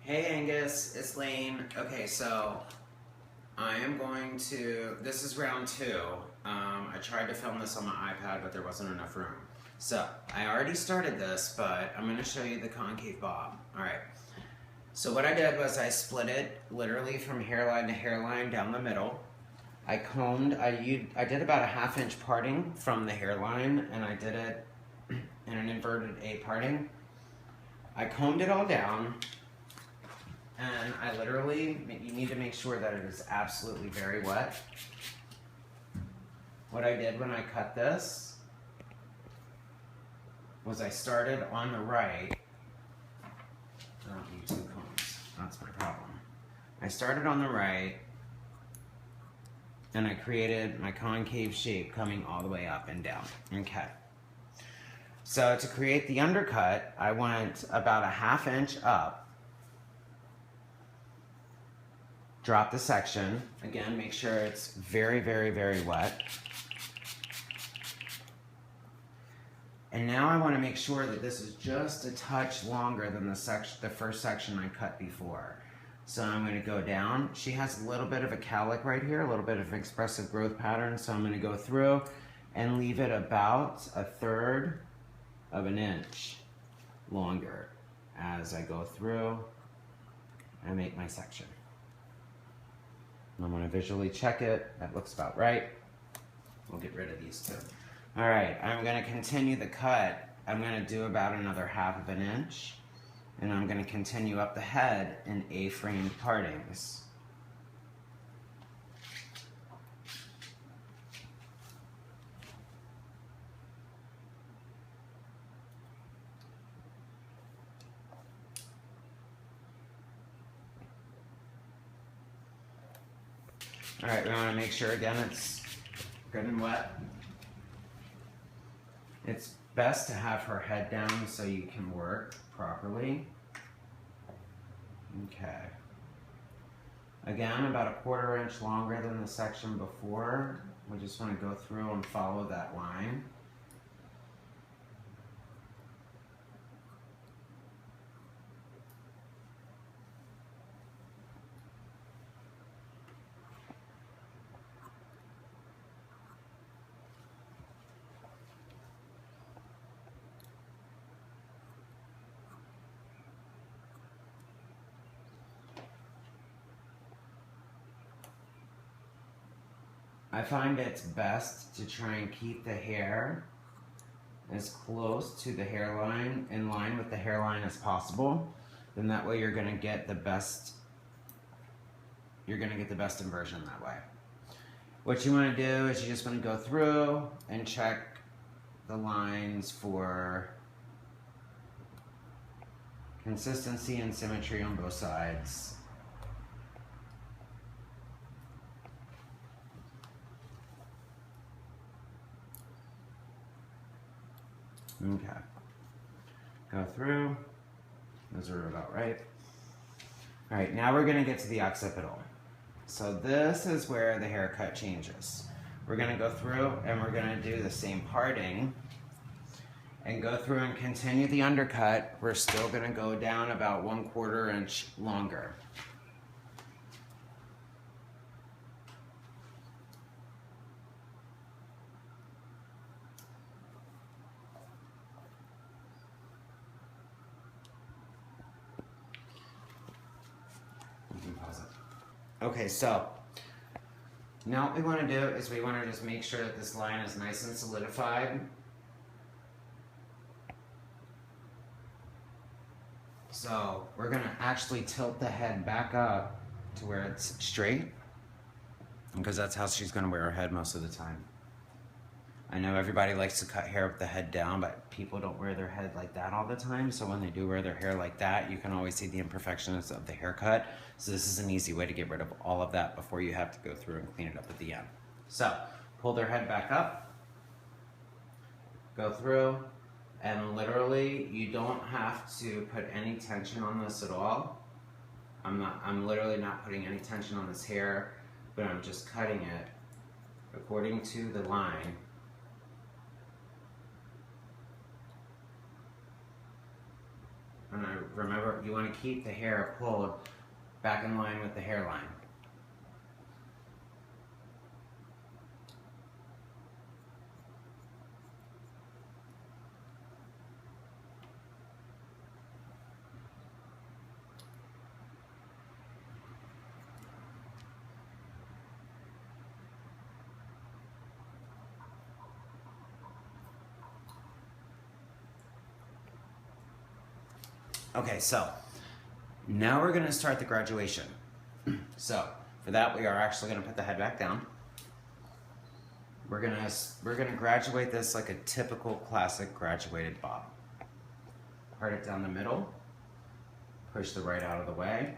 Hey Angus, it's Lane. Okay, so I am going to, this is round two. I tried to film this on my iPad, but there wasn't enough room. So I already started this, but I'm going to show you the concave bob. All right. So what I did was I split it literally from hairline to hairline down the middle. I combed, I did about a 1/2 inch parting from the hairline, and I did it in an inverted A parting. I combed it all down. And I literally, you need to make sure that it is absolutely very wet. What I did when I cut this was I started on the right. I don't need 2 combs, that's my problem. I started on the right and I created my concave shape coming all the way up and down. Okay. So to create the undercut, I went about a 1/2 inch up. Drop the section. Again, make sure it's very, very, very wet. And now I want to make sure that this is just a touch longer than the first section I cut before. So I'm going to go down. She has a little bit of a cowlick right here, a little bit of expressive growth pattern. So I'm going to go through and leave it about 1/3 of an inch longer as I go through and make my section. I'm going to visually check it. That looks about right. We'll get rid of these two. All right, I'm going to continue the cut. I'm going to do about another 1/2 of an inch. And I'm going to continue up the head in A-framed partings. All right, we want to make sure again it's good and wet. It's best to have her head down so you can work properly. Okay. Again, about a 1/4 inch longer than the section before. We just want to go through and follow that line. I find it's best to try and keep the hair as close to the hairline, in line with the hairline as possible. Then that way you're gonna get the best inversion that way. What you wanna do is you just wanna go through and check the lines for consistency and symmetry on both sides. Okay. Go through. Those are about right. All right, now we're gonna get to the occipital. So this is where the haircut changes. We're gonna go through and we're gonna do the same parting and go through and continue the undercut. We're still gonna go down about 1/4 inch longer. Okay, so now what we want to do is we want to just make sure that this line is nice and solidified. So we're going to actually tilt the head back up to where it's straight, because that's how she's going to wear her head most of the time. I know everybody likes to cut hair with the head down, but people don't wear their head like that all the time. So when they do wear their hair like that, you can always see the imperfections of the haircut. So this is an easy way to get rid of all of that before you have to go through and clean it up at the end. So pull their head back up, go through, and literally you don't have to put any tension on this at all. I'm literally not putting any tension on this hair, but I'm just cutting it according to the line. And remember, you want to keep the hair pulled back in line with the hairline. Okay, so now we're going to start the graduation. So for that, we are actually going to put the head back down. We're gonna graduate this like a typical classic graduated bob. Part it down the middle, push the right out of the way.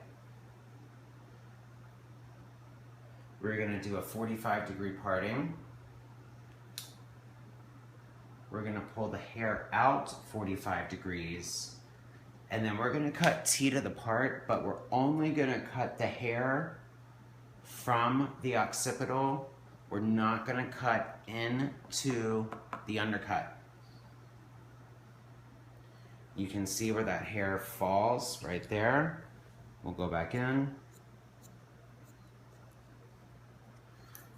We're gonna do a 45-degree parting. We're gonna pull the hair out 45 degrees, and then we're gonna cut T to the part, but we're only gonna cut the hair from the occipital. We're not gonna cut into the undercut. You can see where that hair falls right there. We'll go back in.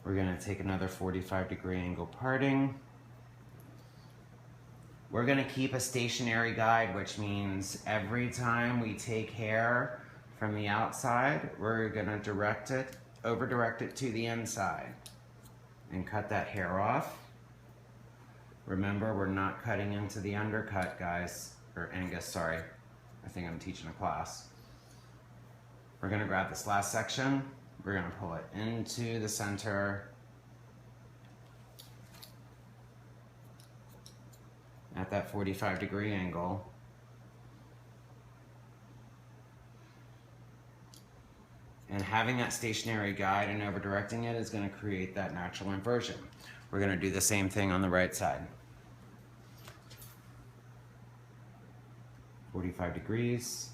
We're gonna take another 45-degree angle parting. We're gonna keep a stationary guide, which means every time we take hair from the outside, we're gonna over direct it to the inside and cut that hair off. Remember, we're not cutting into the undercut, guys, or Angus, sorry. I think I'm teaching a class. We're gonna grab this last section. We're gonna pull it into the center at that 45-degree angle. And having that stationary guide and over directing it is gonna create that natural inversion. We're gonna do the same thing on the right side. 45 degrees.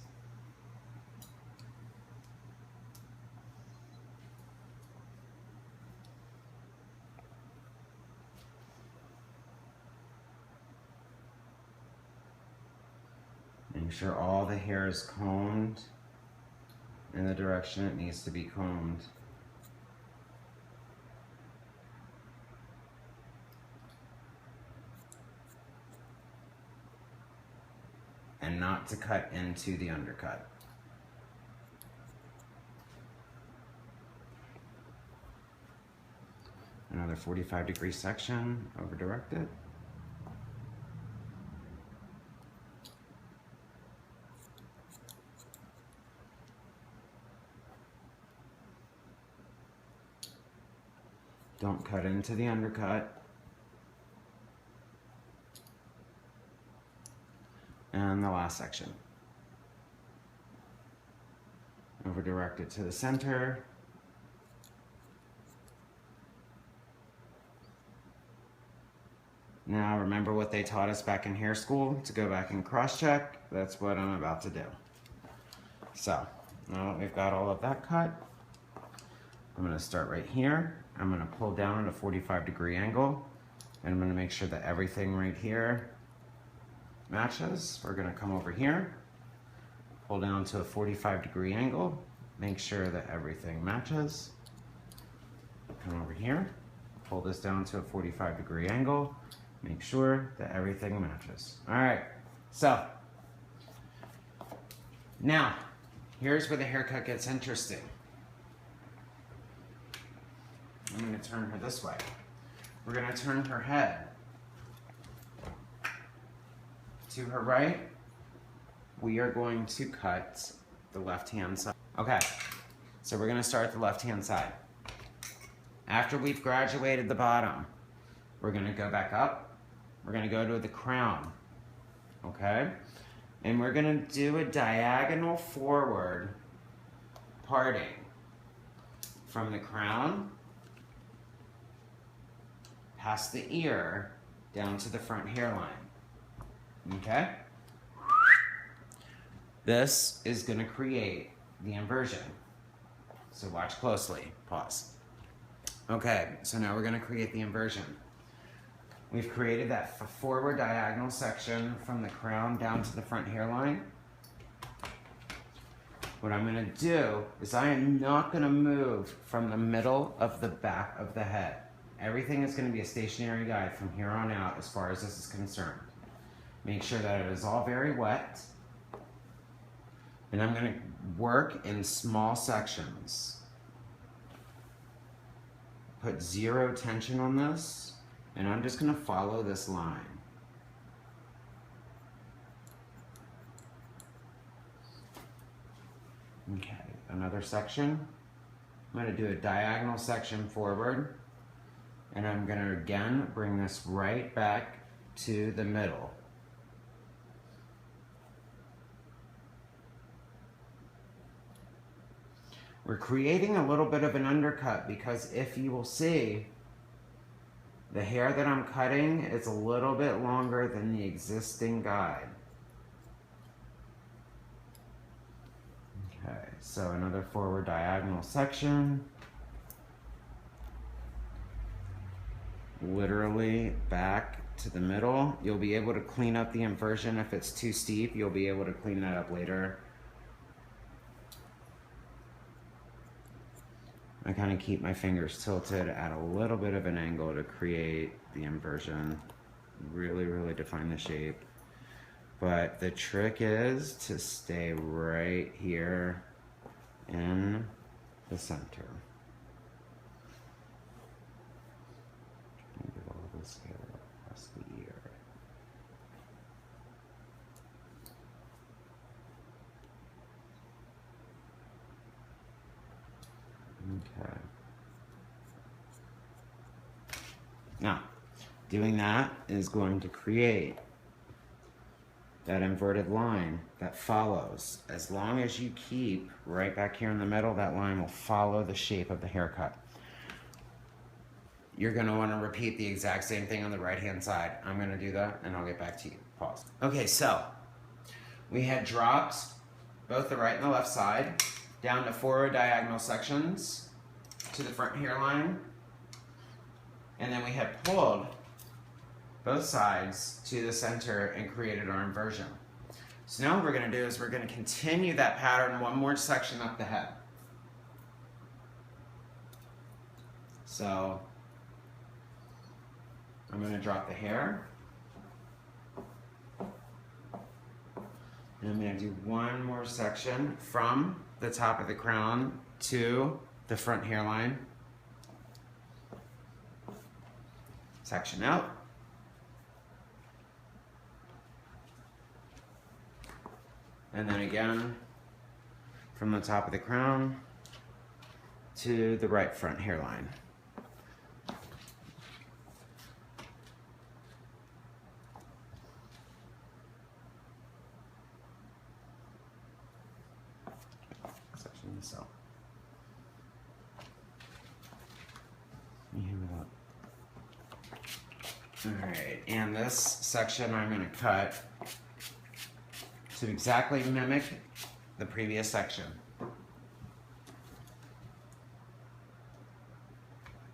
Make sure all the hair is combed in the direction it needs to be combed. And not to cut into the undercut. Another 45-degree section, over direct it. Don't cut into the undercut. And the last section. Over direct it to the center. Now remember what they taught us back in hair school, to go back and cross-check. That's what I'm about to do. So, now that we've got all of that cut, I'm gonna start right here. I'm gonna pull down at a 45-degree angle, and I'm gonna make sure that everything right here matches. We're gonna come over here, pull down to a 45-degree angle, make sure that everything matches. Come over here, pull this down to a 45-degree angle, make sure that everything matches. All right, so now here's where the haircut gets interesting. I'm going to turn her this way. We're going to turn her head to her right. We are going to cut the left-hand side. Okay, so we're going to start the left-hand side. After we've graduated the bottom, we're going to go back up. We're going to go to the crown, okay? And we're going to do a diagonal forward parting from the crown past the ear down to the front hairline, okay? This is gonna create the inversion. So watch closely, pause. Okay, so now we're gonna create the inversion. We've created that forward diagonal section from the crown down to the front hairline. what I'm gonna do is I am not gonna move from the middle of the back of the head. Everything is gonna be a stationary guide from here on out as far as this is concerned. Make sure that it is all very wet. And I'm gonna work in small sections. Put zero tension on this, and I'm just gonna follow this line. Okay, another section. I'm going to do a diagonal section forward, and I'm going to again bring this right back to the middle. We're creating a little bit of an undercut because if you will see, the hair that I'm cutting is a little bit longer than the existing guide. Okay, so another forward diagonal section. Literally back to the middle. You'll be able to clean up the inversion if it's too steep. You'll be able to clean that up later. I kind of keep my fingers tilted at a little bit of an angle to create the inversion. Really, really define the shape. But the trick is to stay right here in the center. Get all this hair across the ear. Okay. Now, doing that is going to create that inverted line that follows. As long as you keep right back here in the middle, that line will follow the shape of the haircut. You're gonna wanna repeat the exact same thing on the right-hand side. I'm gonna do that and I'll get back to you. Pause. Okay, so we had dropped both the right and the left side down to forward diagonal sections to the front hairline. And then we had pulled both sides to the center and created our inversion. So now what we're going to do is we're going to continue that pattern one more section up the head. So I'm going to drop the hair. And I'm going to do one more section from the top of the crown to the front hairline. Section out. And then again, from the top of the crown to the right front hairline. Section this out. All right, and this section I'm going to cut to exactly mimic the previous section.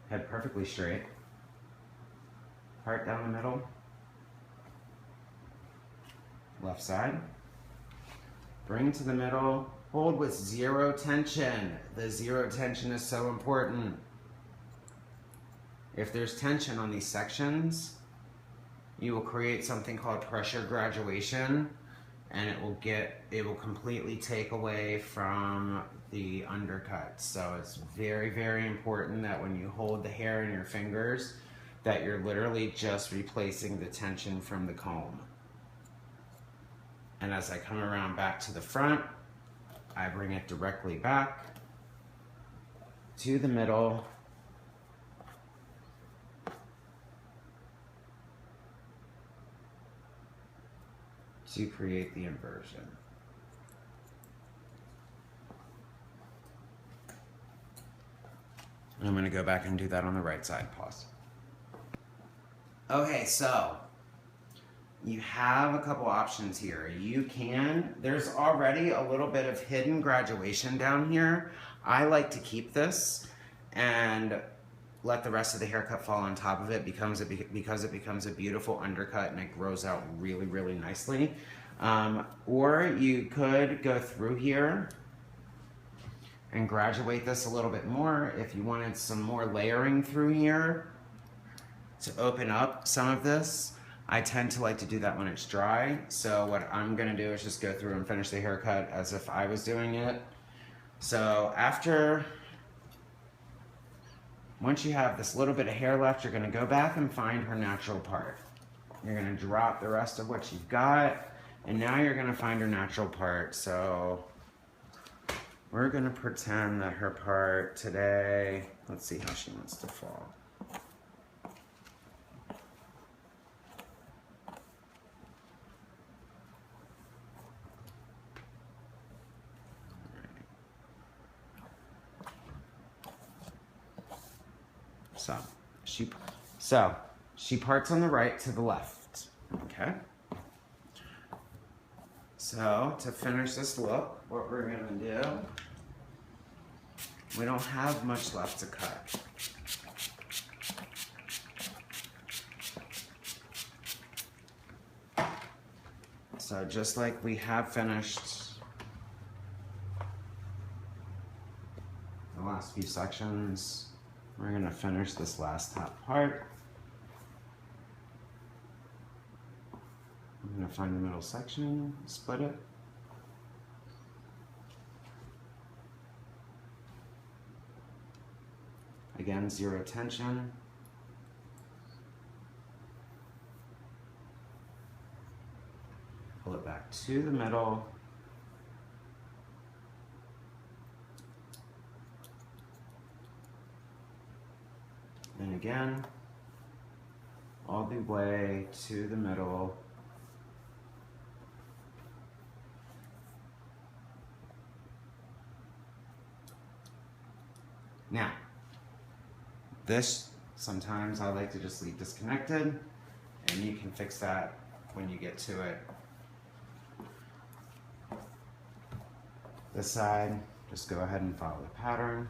Head perfectly straight. Part down the middle. Left side. Bring to the middle. Hold with zero tension. The zero tension is so important. If there's tension on these sections, you will create something called pressure graduation, and it will completely take away from the undercut. So it's very, very important that when you hold the hair in your fingers, that you're literally just replacing the tension from the comb. And as I come around back to the front, I bring it directly back to the middle. To create the inversion. I'm going to go back and do that on the right side. Pause. Okay, so you have a couple options here. There's already a little bit of hidden graduation down here. I like to keep this and let the rest of the haircut fall on top of it because it becomes a beautiful undercut and it grows out really, really nicely. Or you could go through here and graduate this a little bit more if you wanted some more layering through here to open up some of this. I tend to like to do that when it's dry. So what I'm gonna do is just go through and finish the haircut as if I was doing it. So once you have this little bit of hair left, you're gonna go back and find her natural part. You're gonna drop the rest of what you've got, and now you're gonna find her natural part. So we're gonna pretend that her part today, let's see how she wants to fall. So she parts on the right to the left, okay? So to finish this look, what we're gonna do, we don't have much left to cut. So just like we have finished the last few sections, we're gonna finish this last top part. I'm gonna find the middle section, split it. Again, zero tension. Pull it back to the middle. And again, all the way to the middle. Now, this, sometimes I like to just leave disconnected, and you can fix that when you get to it. This side, just go ahead and follow the pattern.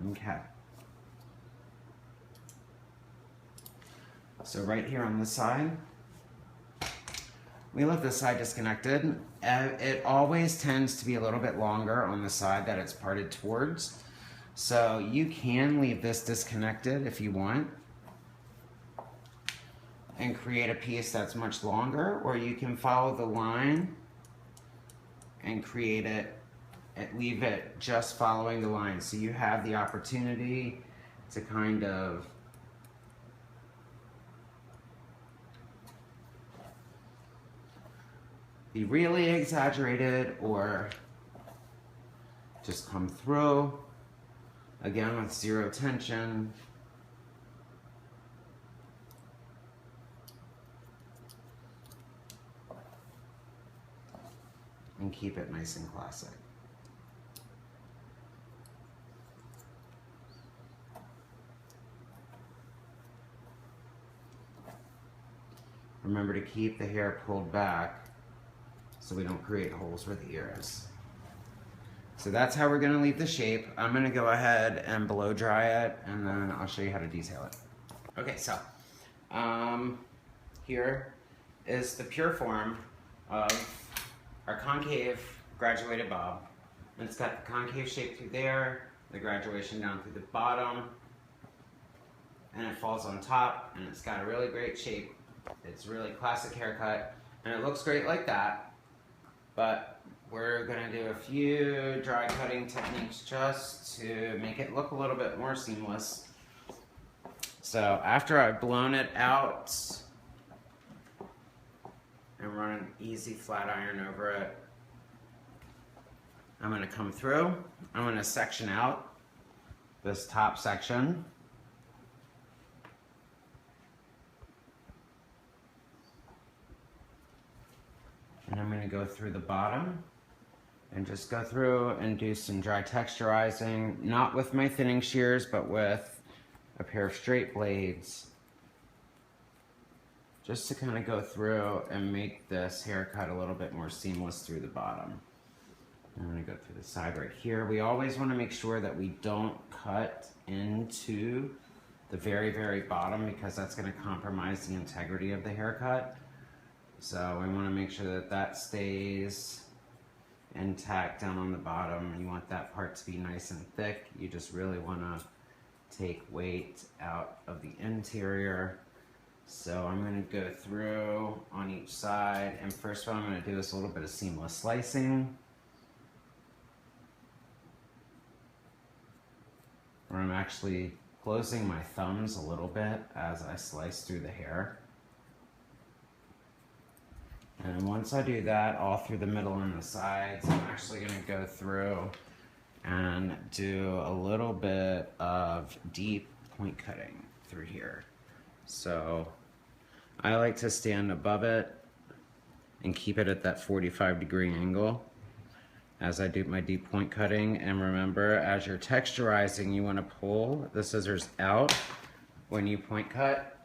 Okay. So right here on this side, we left this side disconnected. It always tends to be a little bit longer on the side that it's parted towards. So you can leave this disconnected if you want and create a piece that's much longer, or you can follow the line and create it and leave it just following the line. So you have the opportunity to kind of be really exaggerated or just come through, again with zero tension. And keep it nice and classic. Remember to keep the hair pulled back so we don't create holes where the ear is. So that's how we're gonna leave the shape. I'm gonna go ahead and blow dry it, and then I'll show you how to detail it. Okay, so here is the pure form of our concave graduated bob. And it's got the concave shape through there, the graduation down through the bottom, and it falls on top, and it's got a really great shape. It's really classic haircut, and it looks great like that, but we're gonna do a few dry cutting techniques just to make it look a little bit more seamless. So after I've blown it out and run an easy flat iron over it, I'm gonna come through, I'm gonna section out this top section. I'm going to go through the bottom and just go through and do some dry texturizing, not with my thinning shears, but with a pair of straight blades, just to kind of go through and make this haircut a little bit more seamless through the bottom. I'm going to go through the side right here. We always want to make sure that we don't cut into the very, very bottom, because that's going to compromise the integrity of the haircut. So we want to make sure that that stays intact down on the bottom. You want that part to be nice and thick. You just really want to take weight out of the interior. So I'm going to go through on each side, and first what I'm going to do is a little bit of seamless slicing, where I'm actually closing my thumbs a little bit as I slice through the hair. And once I do that all through the middle and the sides, I'm actually going to go through and do a little bit of deep point cutting through here. So I like to stand above it and keep it at that 45-degree angle as I do my deep point cutting. And remember, as you're texturizing, you want to pull the scissors out when you point cut,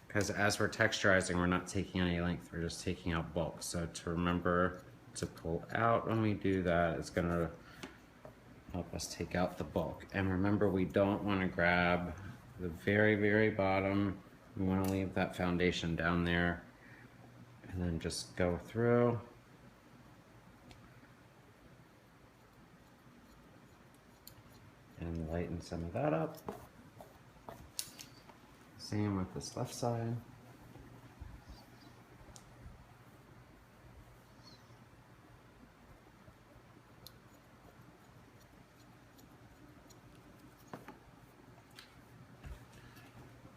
because as we're texturizing, we're not taking any length, we're just taking out bulk. So to remember to pull out when we do that, it's going to help us take out the bulk. And remember, we don't want to grab the very, very bottom. We want to leave that foundation down there, and then just go through. And lighten some of that up. Same with this left side.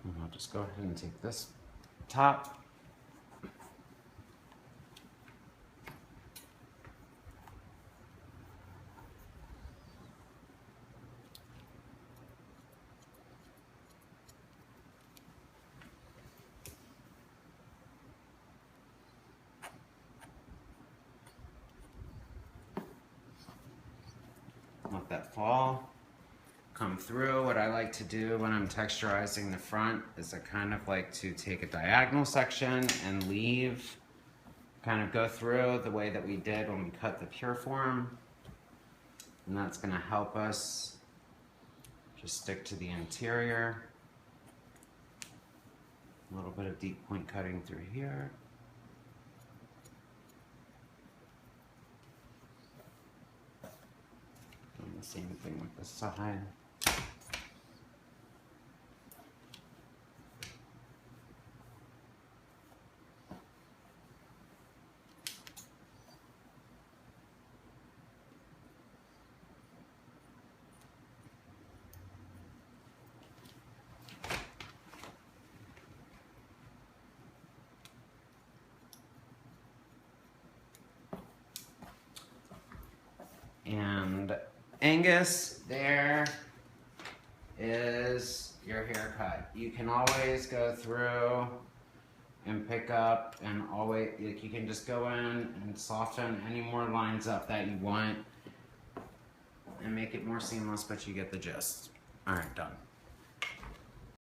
And I'll just go ahead and take this top. Let that fall, come through. What I like to do when I'm texturizing the front is I kind of like to take a diagonal section and leave, kind of go through the way that we did when we cut the pure form. And that's going to help us just stick to the interior. A little bit of deep point cutting through here. And the same thing with the side. And Angus, there is your haircut. You can always go through and pick up, and always, you can just go in and soften any more lines up that you want and make it more seamless, but you get the gist. All right, done.